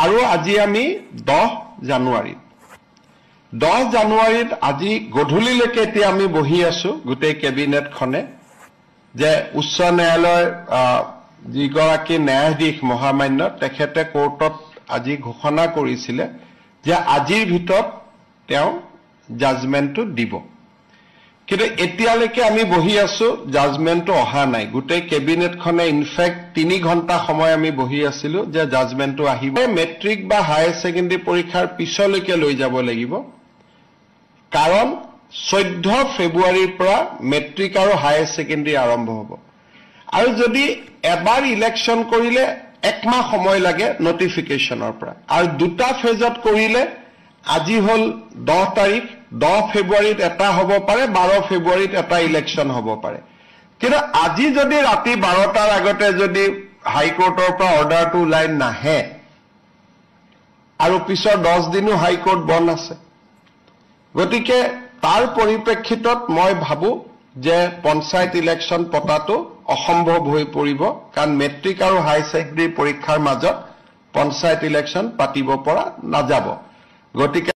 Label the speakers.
Speaker 1: আৰু আজি আমি 10 জানুৱাৰীত আজি গধূলিলৈকে এতিয়া আমি বহি আছো গোটেই কেবিনেটখনে যে উচ্চ ন্যায়ালয়ৰ যিগৰাকী ন্যায়াধীশ মহামান্য তেখেতে কোৰ্টত আজি ঘোষণা কৰিছিলে যে আজিৰ ভিতৰত তেওঁ জাজমেন্টটো দিব কিন্তু এতিয়ালৈকে আমি বহি আছো জাজমেন্টটো অহা নাই গোটেই কেবিনেটখনে ইনফেক্ট 3 ঘণ্টা সময় আমি বহি আছিলো যে জাজমেন্টটো আহিব মেট্ৰিক বা হায়াৰ সেকেন্ডাৰী পৰীক্ষাৰ পিছলৈকে লৈ যাব লাগিব কাৰণ 14 ফেব্ৰুৱাৰীৰ পৰা মেট্ৰিক আৰু হায়াৰ সেকেন্ডাৰী আৰম্ভ হ'ব আৰু যদি এবাৰ ইলেকশন কৰিলে একমাহ সময় লাগে নোটিফিকেশনৰ পৰা আৰু দুটা ফেজত কৰিলে আজি হল 10 তাৰিখ 10 ফেব্ৰুৱাৰীত এটা হ'ব পাৰে 12 ফেব্ৰুৱাৰীত এটা ইলেকশন হ'ব পাৰে কিন্তু আজি যদি ৰাতি 12টাৰ আগতে যদি হাইকোৰ্টৰ পৰা অৰ্ডাৰটো ওলাই নাহে আৰু পিছৰ 10 দিনো হাইকোৰ্ট বন্ধ আছে গতিকে তাৰ পৰিপ্ৰেক্ষিতত মই ভাবো যে পঞ্চায়ত ইলেকশন পতাটো অসম্ভৱ হৈ পৰিব কাৰণ মেট্ৰিক আৰু হাই সেকেন্ডাৰী পৰীক্ষাৰ মাজত পঞ্চায়ত ইলেকশন পাতিব পৰা নাযাব গতিকে